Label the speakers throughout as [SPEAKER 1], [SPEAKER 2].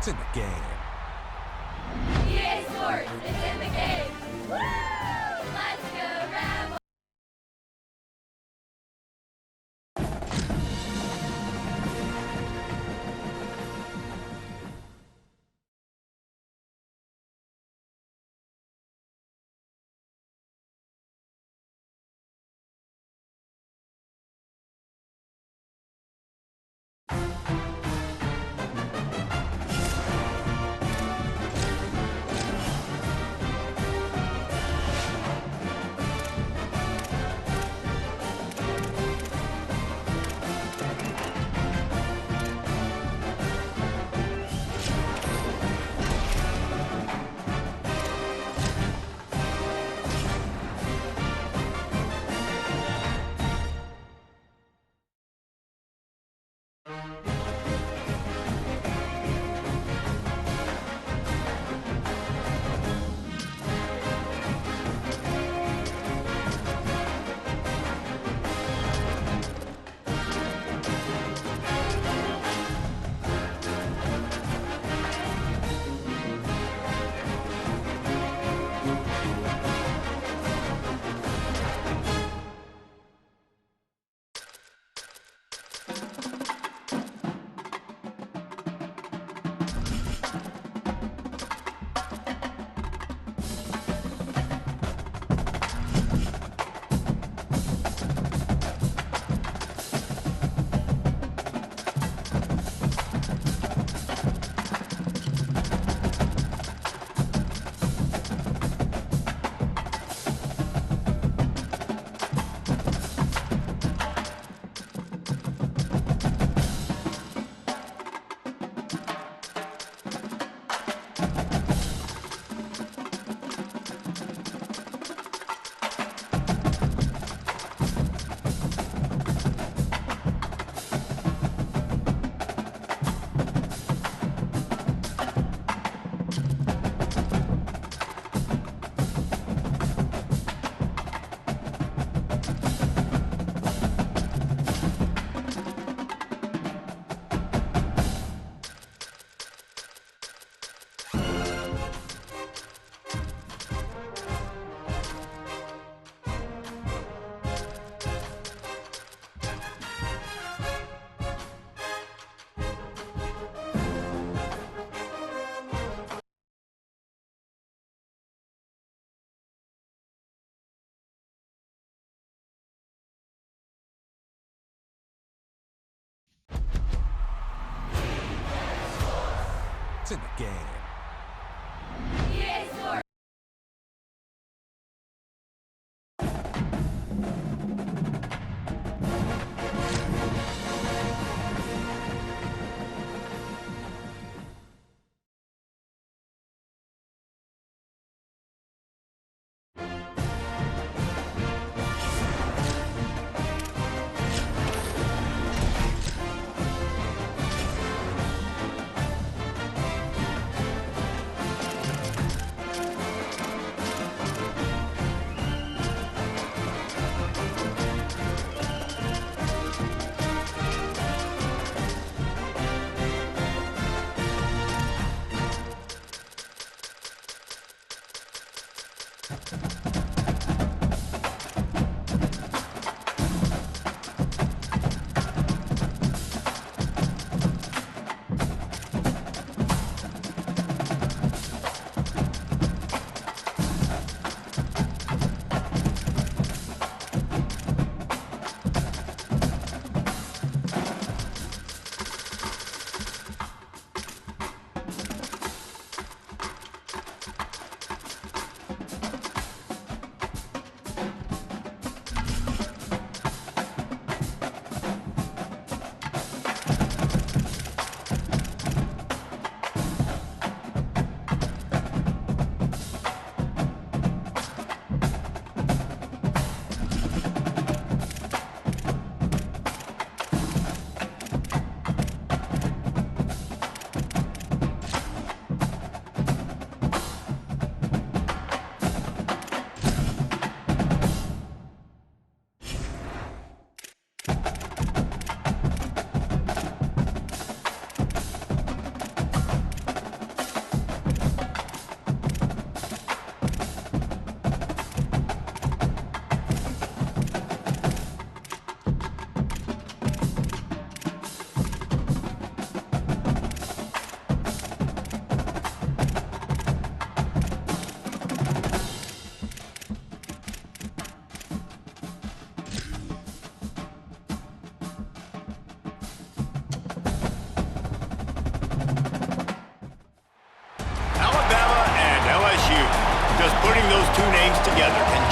[SPEAKER 1] It's in the game.
[SPEAKER 2] EA Sports is in the game. Woo! Let's go Rebels!
[SPEAKER 1] It's in the game.
[SPEAKER 2] EA Sports!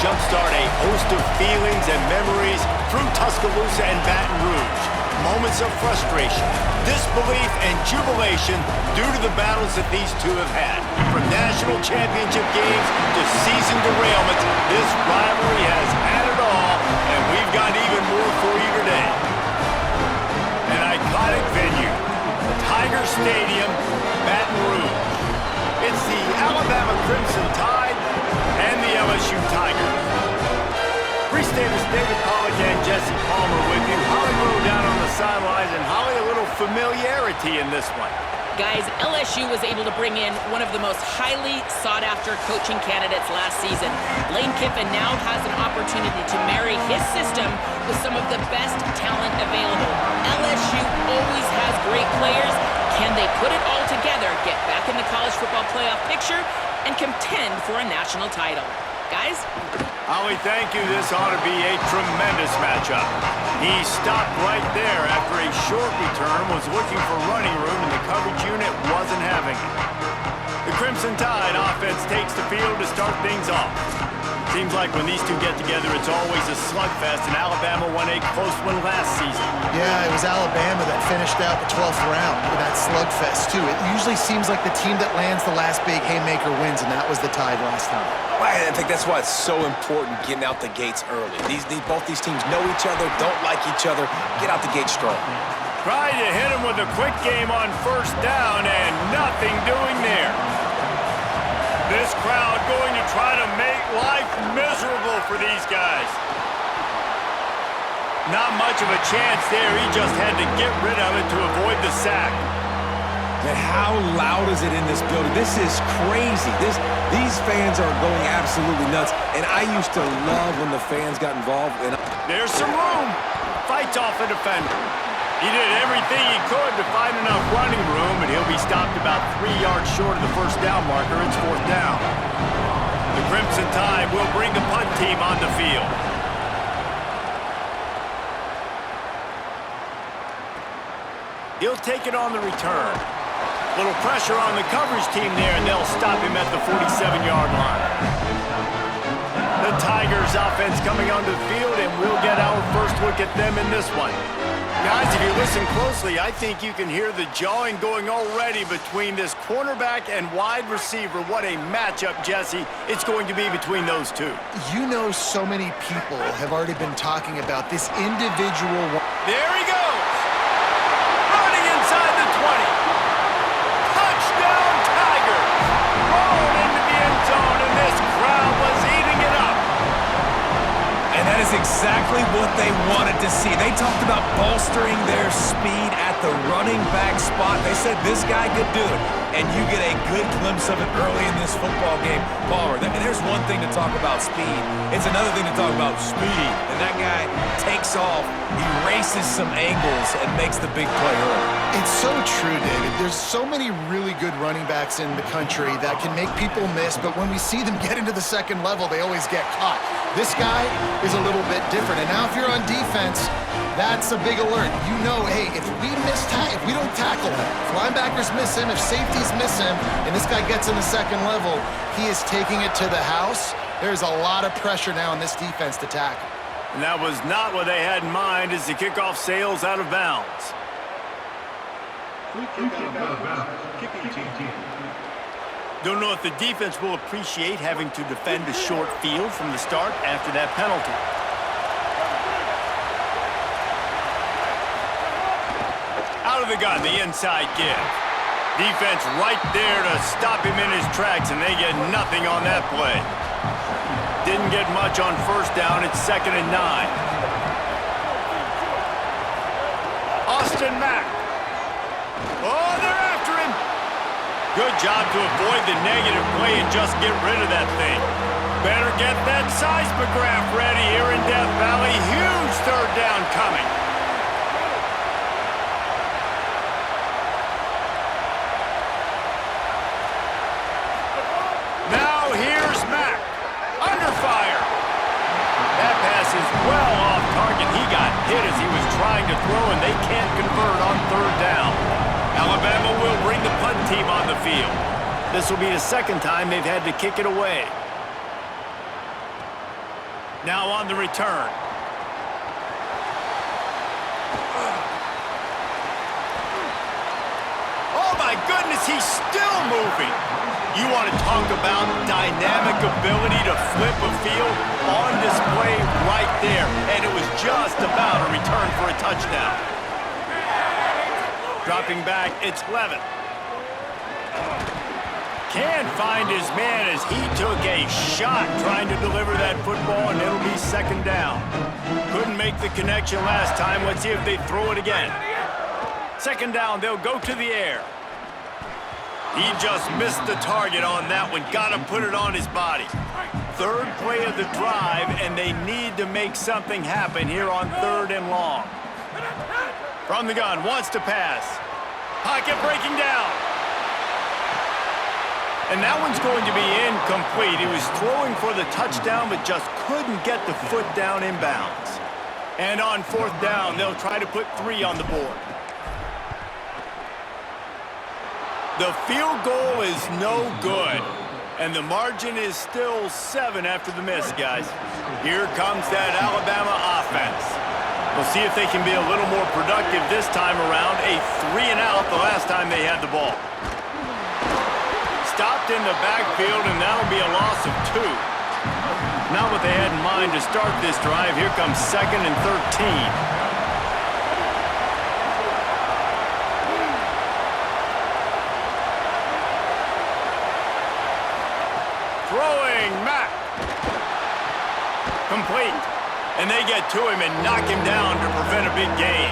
[SPEAKER 3] jumpstart a host of feelings and memories through Tuscaloosa and Baton Rouge. Moments of frustration, disbelief, and jubilation due to the battles that these two have had. From national championship games to season derailments, this rivalry has had it all, and we've got even more for you today. An iconic venue, Tiger Stadium, Baton Rouge. It's the Alabama Crimson Tide and the LSU Tigers. Reese Davis, David Pollack, and Jesse Palmer with you. Holly Rowe down on the sidelines, and Holly, a little familiarity in this one.
[SPEAKER 4] Guys, LSU was able to bring in one of the most highly sought-after coaching candidates last season. Lane Kiffin now has an opportunity to marry his system with some of the best talent available. LSU always has great players. Can they put it all together, get back in the college football playoff picture, and contend for a national title? Guys?
[SPEAKER 3] Holly, thank you. This ought to be a tremendous matchup. He stopped right there after a short return, was looking for running room, and the coverage unit wasn't having it. The Crimson Tide offense takes the field to start things off. Seems like when these two get together, it's always a slugfest, and Alabama won a close one last season.
[SPEAKER 5] Yeah, it was Alabama that finished out the 12th round with that slugfest, too. It usually seems like the team that lands the last big haymaker wins, and that was the Tide last time.
[SPEAKER 1] Well, I think that's why it's so important getting out the gates early. Both these teams know each other, don't like each other. Get out the gate strong.
[SPEAKER 3] Tried to hit him with a quick game on first down, and nothing doing there. This crowd going to try to make life miserable for these guys. Not much of a chance there. He just had to get rid of it to avoid the sack.
[SPEAKER 6] And how loud is it in this building? This is crazy. These fans are going absolutely nuts. And I used to love when the fans got involved.
[SPEAKER 3] There's some room. Fights off the defender. He did everything he could to find enough running room, and he'll be stopped about 3 yards short of the first down marker. It's fourth down. The Crimson Tide will bring the punt team on the field. He'll take it on the return. Little pressure on the coverage team there, and they'll stop him at the 47-yard line. The Tigers offense coming onto the field, and we'll get our first look at them in this one. Guys, if you listen closely, I think you can hear the jawing going already between this cornerback and wide receiver. What a matchup, Jesse, it's going to be between those two.
[SPEAKER 5] You know, so many people have already been talking about this individual.
[SPEAKER 3] There he goes. Running inside the 20. Touchdown, Tigers. Rolling into the end zone, and this crowd was eating it up.
[SPEAKER 6] And that is exactly what they wanted to see. They talked about bolstering their speed at the running back spot. They said this guy could do it. And you get a good glimpse of it early in this football game. Palmer, there's one thing to talk about speed. It's another thing to talk about speed. And that guy takes off, he races some angles, and makes the big play early.
[SPEAKER 5] It's so true, David. There's so many really good running backs in the country that can make people miss, but when we see them get into the second level, they always get caught. This guy is a little bit different. And now if you're on defense, that's a big alert. You know, hey, if we don't tackle him, if linebackers miss him, if safeties miss him, and this guy gets in the second level, he is taking it to the house. There's a lot of pressure now in this defense to tackle.
[SPEAKER 3] And that was not what they had in mind as the kickoff sails out of bounds. Don't know if the defense will appreciate having to defend a short field from the start after that penalty. Out of the gun, the inside give. Defense right there to stop him in his tracks, and they get nothing on that play. Didn't get much on first down. It's 2nd and 9. Austin Mack. Oh, they're after him. Good job to avoid the negative play and just get rid of that thing. Better get that seismograph ready here in Death Valley. Huge third down coming. Now here's Mack. Under fire. That pass is well off target. He got hit as he was trying to throw, and they can't convert on third down. Alabama will bring the punt team on the field. This will be the second time they've had to kick it away. Now on the return. Oh my goodness, he's still moving. You want to talk about dynamic ability to flip a field? On display right there. And it was just about a return for a touchdown. Dropping back, it's Levin. Can't find his man as he took a shot trying to deliver that football, and it'll be second down. Couldn't make the connection last time. Let's see if they throw it again. Second down, they'll go to the air. He just missed the target on that one. Got to put it on his body. Third play of the drive, and they need to make something happen here on 3rd and long. From the gun, wants to pass. Pocket breaking down. And that one's going to be incomplete. He was throwing for the touchdown, but just couldn't get the foot down inbounds. And on 4th down, they'll try to put 3 on the board. The field goal is no good. And the margin is still 7 after the miss, guys. Here comes that Alabama offense. We'll see if they can be a little more productive this time around. A 3-and-out the last time they had the ball. Stopped in the backfield, and that'll be a loss of 2. Not what they had in mind to start this drive. Here comes 2nd and 13. Throwing, Mack. Complete. And they get to him and knock him down to prevent a big gain.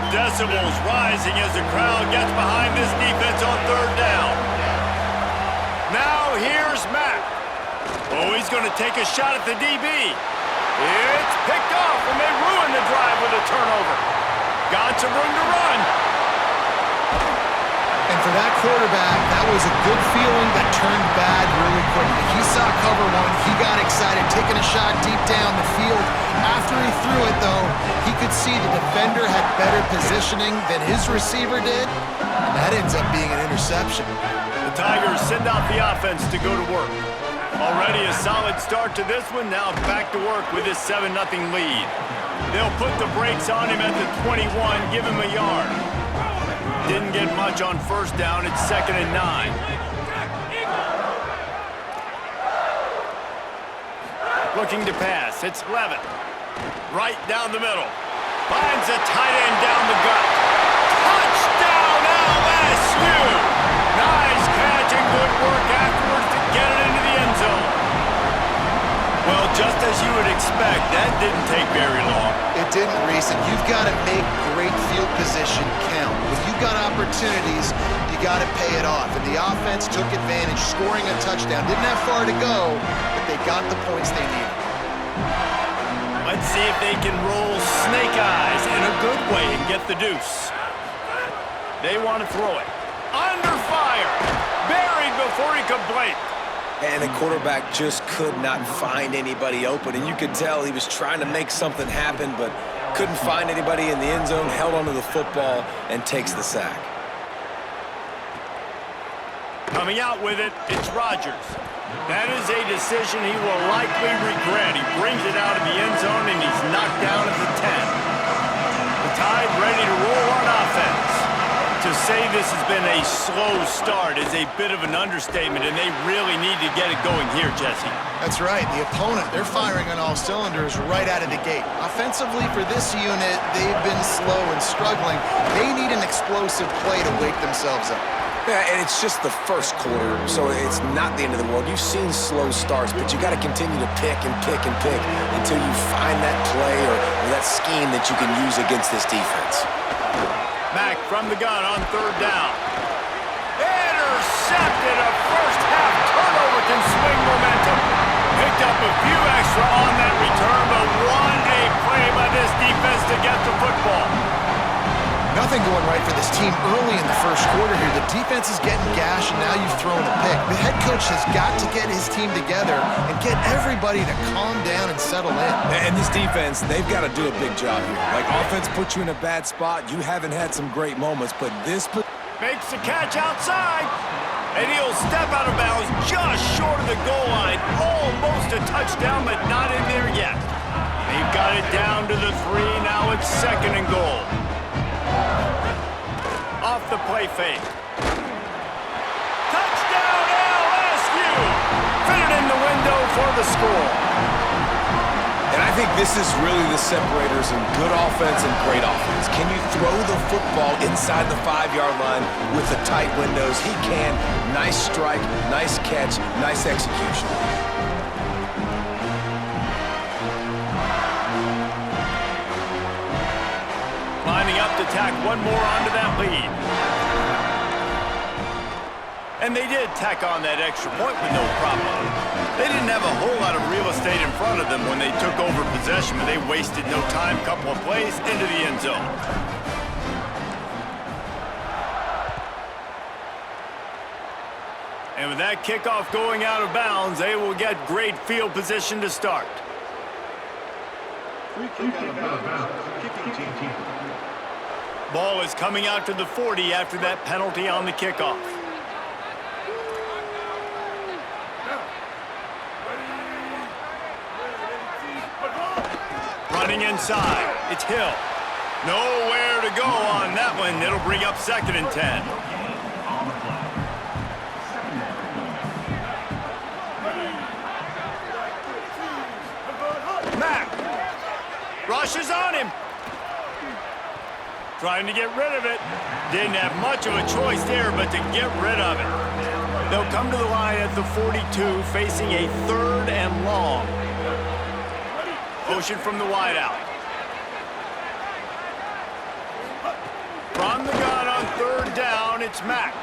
[SPEAKER 3] Decibels rising as the crowd gets behind this defense on 3rd down. Now here's Mack. Oh, he's going to take a shot at the DB. It's picked off, and they ruin the drive with a turnover. Got some room to run.
[SPEAKER 5] And for that quarterback, that was a good feeling that turned bad really quickly. He saw cover 1. He got excited, taking a shot deep down the field. After he threw it, though, he could see the defender had better positioning than his receiver did, and that ends up being an interception.
[SPEAKER 3] The Tigers send out the offense to go to work. Already a solid start to this one. Now back to work with this 7-0 lead. They'll put the brakes on him at the 21, give him a yard. Didn't get much on 1st down. It's 2nd and 9. Looking to pass. It's Levin. Right down the middle. Finds a tight end down the gut. Touchdown LSU! Nice catch and good work afterwards to get it into the end zone. Well, just as you would expect, that didn't take very long.
[SPEAKER 5] It didn't, Reese, and you've got to make great field position count. When you've got opportunities, you got to pay it off. And the offense took advantage, scoring a touchdown. Didn't have far to go, but they got the points they needed.
[SPEAKER 3] Let's see if they can roll snake eyes in a good way and get the deuce. They want to throw it. Under fire. Buried before he could blink.
[SPEAKER 1] And the quarterback just could not find anybody open. And you could tell he was trying to make something happen, but couldn't find anybody in the end zone, held onto the football, and takes the sack.
[SPEAKER 3] Coming out with it, it's Rodgers. That is a decision he will likely regret. He brings it out of the end zone, and he's knocked down at the 10. The Tide ready to roll on offense. To say this has been a slow start is a bit of an understatement, and they really need to get it going here, Jesse.
[SPEAKER 5] That's right. The opponent, they're firing on all cylinders right out of the gate. Offensively for this unit, they've been slow and struggling. They need an explosive play to wake themselves up.
[SPEAKER 1] Yeah, and it's just the first quarter, so it's not the end of the world. You've seen slow starts, but you got to continue to pick and pick and pick until you find that play or that scheme that you can use against this defense.
[SPEAKER 3] Mack from the gun on 3rd down. Intercepted. A first-half turnover can swing momentum. Picked up a few extra on that return, but what a play by this defense to get the football.
[SPEAKER 5] Nothing going right for this team early in the first quarter here. The defense is getting gashed, and now you've thrown a pick. The head coach has got to get his team together and get everybody to calm down and settle in.
[SPEAKER 6] And this defense, they've got to do a big job here. Like, offense puts you in a bad spot. You haven't had some great moments, but this...
[SPEAKER 3] Makes the catch outside. And he'll step out of bounds just short of the goal line. Almost a touchdown, but not in there yet. They've got it down to the 3. Now it's 2nd and goal. Off the play fake. Touchdown LSU! Fitted in the window for the score.
[SPEAKER 1] And I think this is really the separators in good offense and great offense. Can you throw the football inside the 5-yard line with the tight windows? He can. Nice strike, nice catch, nice execution.
[SPEAKER 3] Lining up to tack one more onto that lead. And they did tack on that extra point with no problem. They didn't have a whole lot of real estate in front of them when they took over possession, but they wasted no time. Couple of plays into the end zone. And with that kickoff going out of bounds, they will get great field position to start. Ball is coming out to the 40 after that penalty on the kickoff. Running inside, it's Hill. Nowhere to go on that one. It'll bring up 2nd and 10. Mack rushes on him. Trying to get rid of it. Didn't have much of a choice there, but to get rid of it. They'll come to the line at the 42, facing a 3rd and long. Motion from the wideout. From the gun on 3rd down, it's Mack.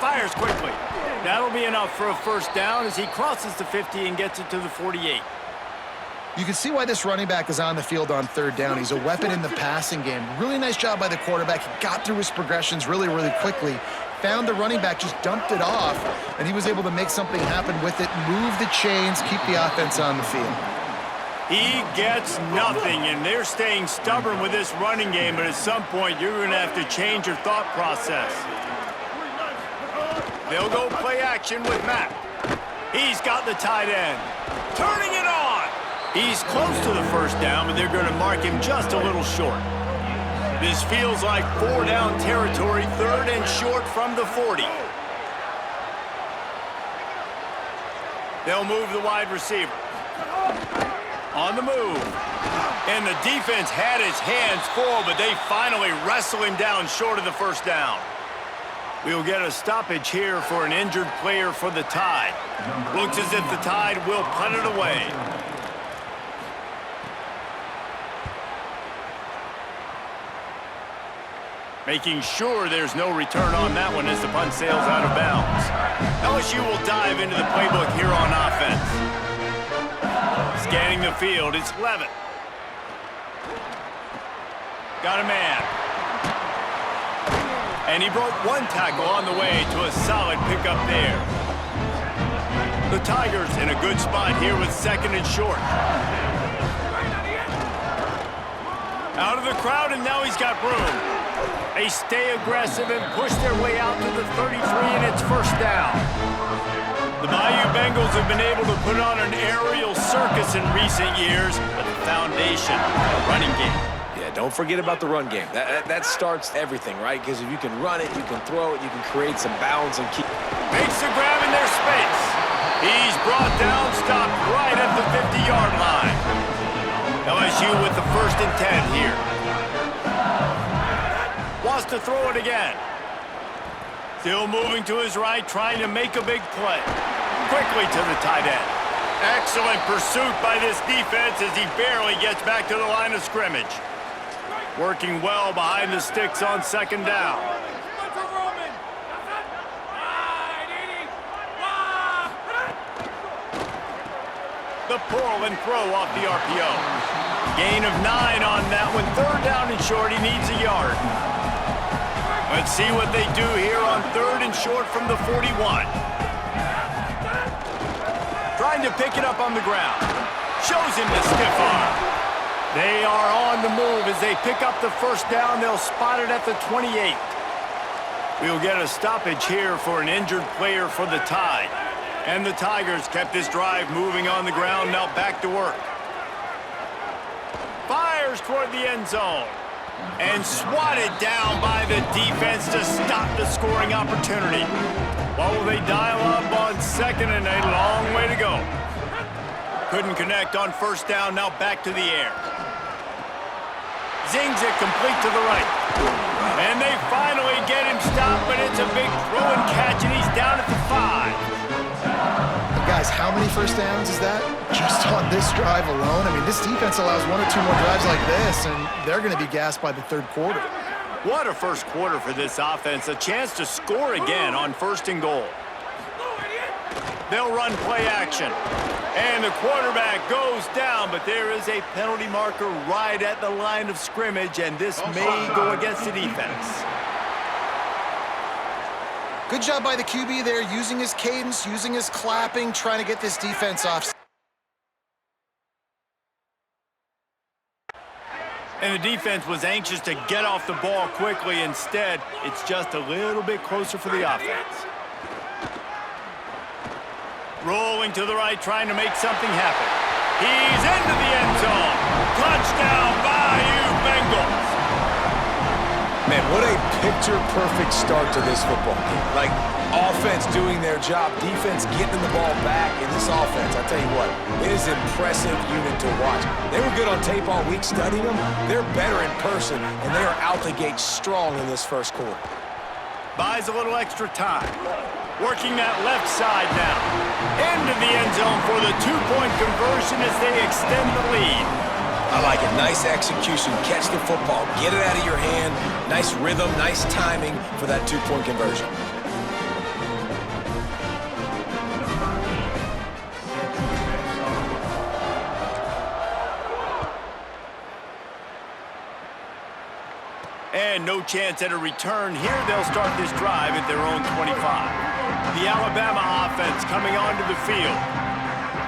[SPEAKER 3] Fires quickly. That'll be enough for a 1st down as he crosses the 50 and gets it to the 48.
[SPEAKER 5] You can see why this running back is on the field on 3rd down. He's a weapon in the passing game. Really nice job by the quarterback. He got through his progressions really, really quickly. Found the running back, just dumped it off, and he was able to make something happen with it, move the chains, keep the offense on the field.
[SPEAKER 3] He gets nothing, and they're staying stubborn with this running game, but at some point, you're going to have to change your thought process. They'll go play action with Mack. He's got the tight end. Turning it on. He's close to the 1st down, but they're going to mark him just a little short. This feels like 4-down territory, 3rd and short from the 40. They'll move the wide receiver. On the move. And the defense had its hands full, but they finally wrestle him down short of the 1st down. We'll get a stoppage here for an injured player for the Tide. Looks as if the Tide will punt it away. Making sure there's no return on that one as the punt sails out of bounds. LSU will dive into the playbook here on offense. Scanning the field, it's Levitt. Got a man. And he broke one tackle on the way to a solid pickup there. The Tigers in a good spot here with 2nd and short. Out of the crowd, and now he's got room. They stay aggressive and push their way out to the 33, and it's 1st down. The Bayou Bengals have been able to put on an aerial circus in recent years, but the foundation, a running game.
[SPEAKER 1] Yeah, don't forget about the run game. That starts everything, right? Because if you can run it, you can throw it, you can create some balance and keep...
[SPEAKER 3] Makes the grab in their space. He's brought down, stopped right at the 50-yard line. LSU with the 1st and 10 here. Wants to throw it again. Still moving to his right, trying to make a big play. Quickly to the tight end. Excellent pursuit by this defense as he barely gets back to the line of scrimmage. Working well behind the sticks on 2nd down. The pull and throw off the RPO. Gain of 9 on that one. 3rd down and short. He needs a yard. Let's see what they do here on 3rd and short from the 41. Trying to pick it up on the ground. Shows him the stiff arm. They are on the move as they pick up the 1st down. They'll spot it at the 28. We'll get a stoppage here for an injured player for the Tide. And the Tigers kept this drive moving on the ground, now back to work. Fires toward the end zone. And swatted down by the defense to stop the scoring opportunity. What will they dial up on second and a long way to go? Couldn't connect on first down, now back to the air. Zings it complete to the right. And they finally get him stopped, but it's a big throw and catch, and he's down at the 5.
[SPEAKER 5] Guys, how many first downs is that? Just on this drive alone? I mean, this defense allows 1 or 2 more drives like this, and they're going to be gassed by the third quarter.
[SPEAKER 3] What a first quarter for this offense. A chance to score again on first and goal. They'll run play action. And the quarterback goes down, but there is a penalty marker right at the line of scrimmage, and this may go against the defense.
[SPEAKER 5] Good job by the QB there, using his cadence, using his clapping, trying to get this defense off.
[SPEAKER 3] And the defense was anxious to get off the ball quickly. Instead, it's just a little bit closer for the offense. Rolling to the right, trying to make something happen. He's into the end zone. Touchdown, Bayou Bengals.
[SPEAKER 1] Man, what a picture-perfect start to this football game. Like, offense doing their job, defense getting the ball back, and this offense, I tell you what, it is an impressive unit to watch. They were good on tape all week studying them. They're better in person, and they are out the gate strong in this first quarter.
[SPEAKER 3] Buys a little extra time. Working that left side now. Into the end zone for the two-point conversion as they extend the lead.
[SPEAKER 1] I like it. Nice execution. Catch the football. Get it out of your hand. Nice rhythm, nice timing for that two-point conversion.
[SPEAKER 3] And no chance at a return. Here they'll start this drive at their own 25. The Alabama offense coming onto the field.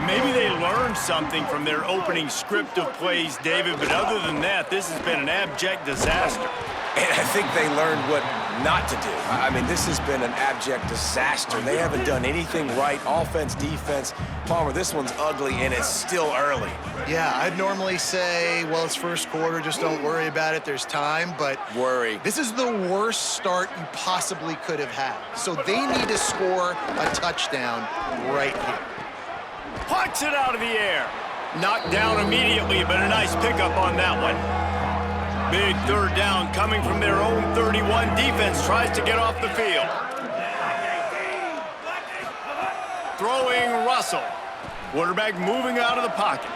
[SPEAKER 3] Maybe they learned something from their opening script of plays, David, but other than that, this has been an abject disaster.
[SPEAKER 1] And I think they learned what not to do. I mean, this has been an abject disaster. They haven't done anything right. Offense, defense. Palmer, this one's ugly, and it's still early.
[SPEAKER 5] Yeah, I'd normally say, well, it's first quarter, just don't worry about it, there's time, but
[SPEAKER 1] Worry.
[SPEAKER 5] this is the worst start you possibly could have had. So they need to score a touchdown right here.
[SPEAKER 3] Pucks it out of the air. Knocked down immediately, but a nice pickup on that one. Big third down coming from their own 31. Defense tries to get off the field. Throwing Russell. Quarterback moving out of the pocket.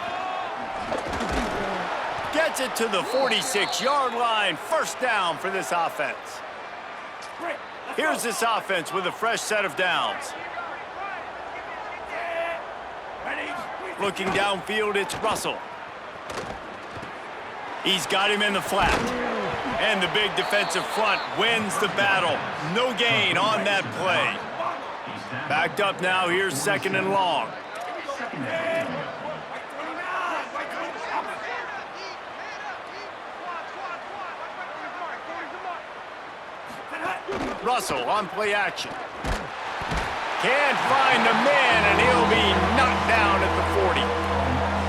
[SPEAKER 3] Gets it to the 46-yard line. First down for this offense. Here's this offense with a fresh set of downs. Looking downfield, it's Russell. He's got him in the flat. And the big defensive front wins the battle. No gain on that play. Backed up now, here's second and long. Russell on play action. Can't find the man, and he'll be knocked down at the 40.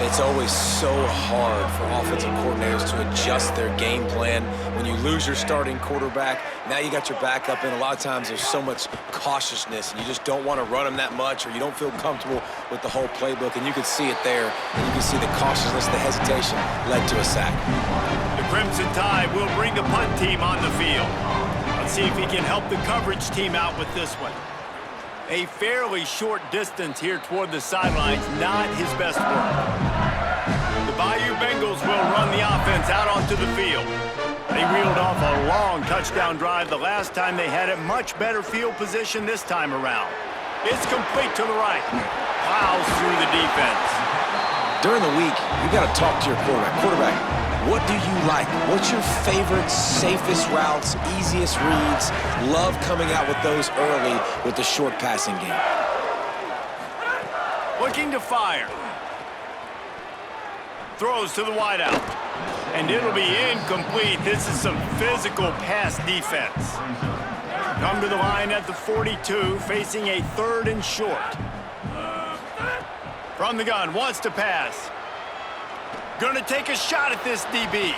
[SPEAKER 1] It's always so hard for offensive coordinators to adjust their game plan. When you lose your starting quarterback, now you got your backup in. A lot of times there's so much cautiousness, and you just don't want to run them that much, or you don't feel comfortable with the whole playbook, and you can see it there. And you can see the cautiousness, the hesitation led to a sack.
[SPEAKER 3] The Crimson Tide will bring the punt team on the field. Let's see if he can help the coverage team out with this one. A fairly short distance here toward the sidelines, not his best work. The Bayou Bengals will run the offense out onto the field. They reeled off a long touchdown drive the last time they had it. Much better field position this time around. It's complete to the right. Plows through the defense.
[SPEAKER 1] During the week, you got to talk to your quarterback. What do you like? What's your favorite, safest routes, easiest reads? Love coming out with those early with the short passing game.
[SPEAKER 3] Looking to fire. Throws to the wideout. And it'll be incomplete. This is some physical pass defense. come to the line at the 42, facing a 3rd and short. From the gun, wants to pass. Gonna take a shot at this DB.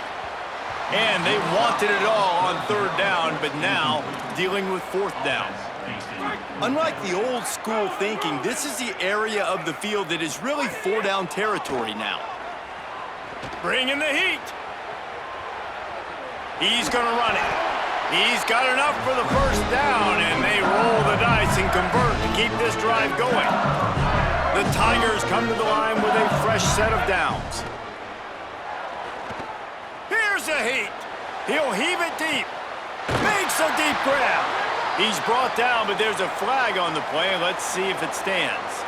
[SPEAKER 3] And they wanted it all on 3rd down, but now dealing with 4th down. Unlike the old school thinking, this is the area of the field that is really 4-down territory now. Bring in the heat. He's gonna run it. He's got enough for the 1st down, and they roll the dice and convert to keep this drive going. The Tigers come to the line with a fresh set of downs. Here's the heat. He'll heave it deep. Makes a deep grab. He's brought down, but there's a flag on the play. Let's see if it stands.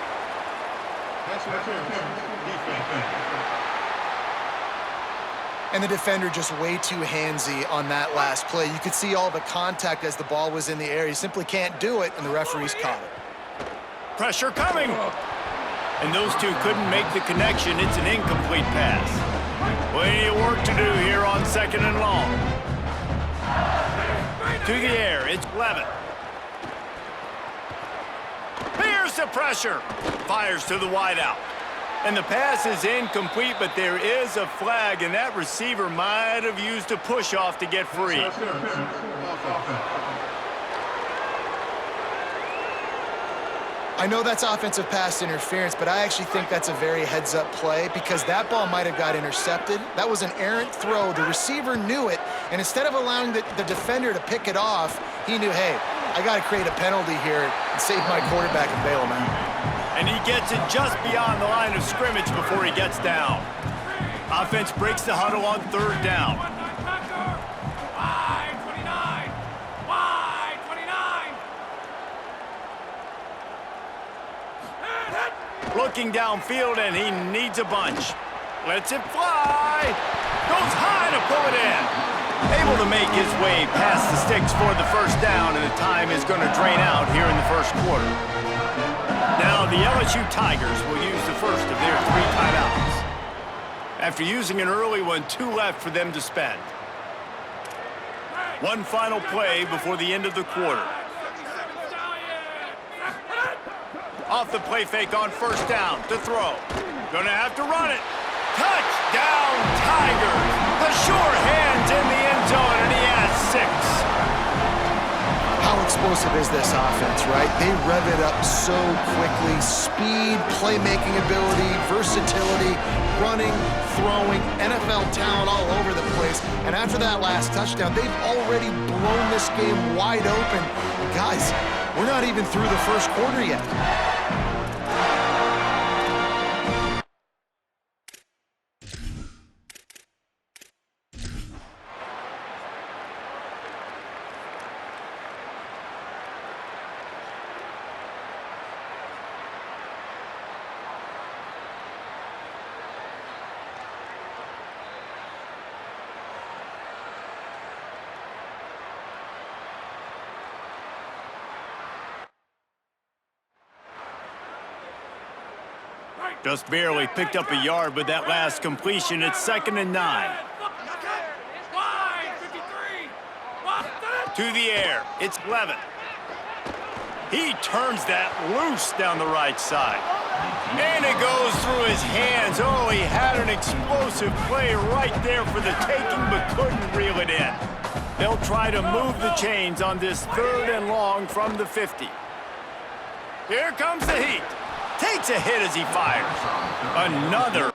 [SPEAKER 5] And the defender just way too handsy on that last play. You could see all the contact as the ball was in the air. He simply can't do it, and the referees caught it.
[SPEAKER 3] Pressure coming. And those two couldn't make the connection. It's an incomplete pass. Plenty of work to do here on 2nd and long. To the air, it's Levitt. Here's the pressure. Fires to the wideout. And the pass is incomplete, but there is a flag, and that receiver might have used a push-off to get free.
[SPEAKER 5] I know that's offensive pass interference, but I actually think that's a very heads-up play because that ball might have got intercepted. That was an errant throw. The receiver knew it, and instead of allowing the defender to pick it off, he knew, hey, I got to create a penalty here and save my quarterback and bail him out.
[SPEAKER 3] And he gets it just beyond the line of scrimmage before he gets down. Offense breaks the huddle on 3rd down. Looking downfield, and he needs a bunch. Lets it fly. Goes high to pull it in. Able to make his way past the sticks for the 1st down, and the time is going to drain out here in the 1st quarter. Now the LSU Tigers will use the first of their 3 timeouts. After using an early one, 2 left for them to spend. One final play before the end of the quarter. Off the play fake on 1st down to throw. Gonna have to run it. Touchdown Tigers! The sure hands in the end zone, and he has 6.
[SPEAKER 5] How explosive is this offense, right? They rev it up so quickly. Speed, playmaking ability, versatility, running, throwing, NFL talent all over the place. And after that last touchdown, they've already blown this game wide open. Guys, we're not even through the 1st quarter yet.
[SPEAKER 3] Just barely picked up a yard, but that last completion, it's 2nd and 9. To the air, it's Levitt. He turns that loose down the right side. And it goes through his hands. Oh, he had an explosive play right there for the taking, but couldn't reel it in. They'll try to move the chains on this 3rd and long from the 50. Here comes the heat. Takes a hit as he fires. Another.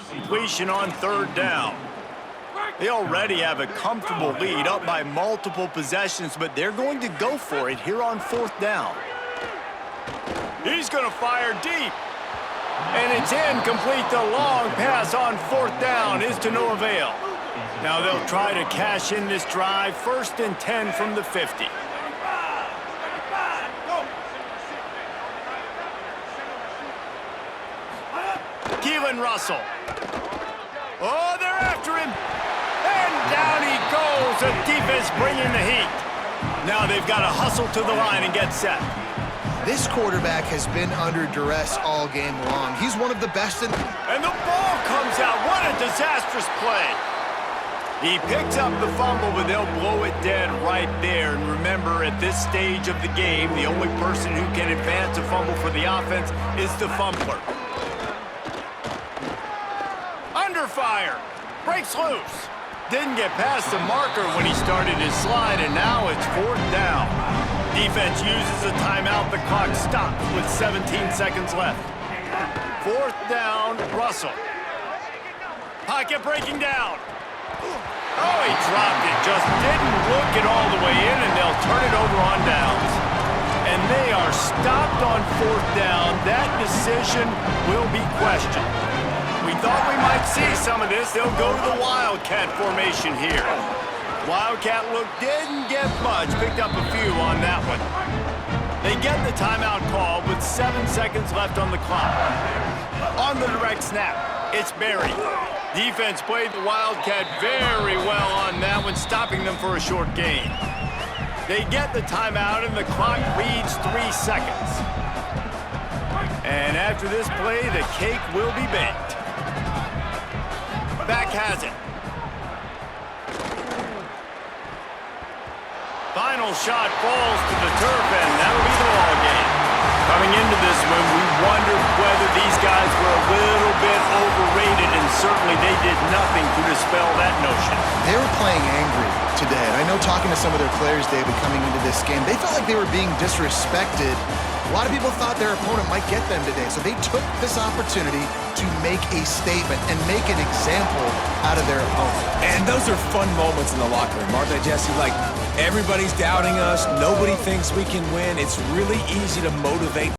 [SPEAKER 3] Completion on 3rd down. They already have a comfortable lead, up by multiple possessions, but they're going to go for it here on 4th down. He's going to fire deep. And it's incomplete. The long pass on 4th down is to no avail. Now they'll try to cash in this drive. 1st and 10 from the 50. Keelan Russell. Oh, they're after him. And down he goes. The defense bringing the heat. Now they've got to hustle to the line and get set.
[SPEAKER 5] This quarterback has been under duress all game long. He's one of the best in...
[SPEAKER 3] And the ball comes out. What a disastrous play. He picks up the fumble, but they'll blow it dead right there. And remember, at this stage of the game, the only person who can advance a fumble for the offense is the fumbler. Under fire. Breaks loose. Didn't get past the marker when he started his slide, and now it's 4th down. Defense uses a timeout. The clock stops with 17 seconds left. 4th down, Russell. Pocket breaking down. Oh, he dropped it. Just didn't look it all the way in, and they'll turn it over on downs. And they are stopped on 4th down. That decision will be questioned. We thought we might see some of this. They'll go to the Wildcat formation here. Wildcat look didn't get much. Picked up a few on that one. They get the timeout call with 7 seconds left on the clock. On the direct snap, it's Berry. Defense played the Wildcat very well on that one, stopping them for a short gain. They get the timeout, and the clock reads 3 seconds. And after this play, the cake will be baked. Back has it. Final shot falls to the turf, and that'll be the ball game. Coming into this one, we wondered whether these guys were a little bit overrated, and certainly they did nothing to dispel that notion.
[SPEAKER 5] They were playing angry today. And I know talking to some of their players, David, coming into this game, they felt like they were being disrespected. A lot of people thought their opponent might get them today, so they took this opportunity to make a statement and make an example out of their opponent.
[SPEAKER 6] And those are fun moments in the locker room, aren't they, Jesse? Like, everybody's doubting us. Nobody thinks we can win. It's really easy to motivate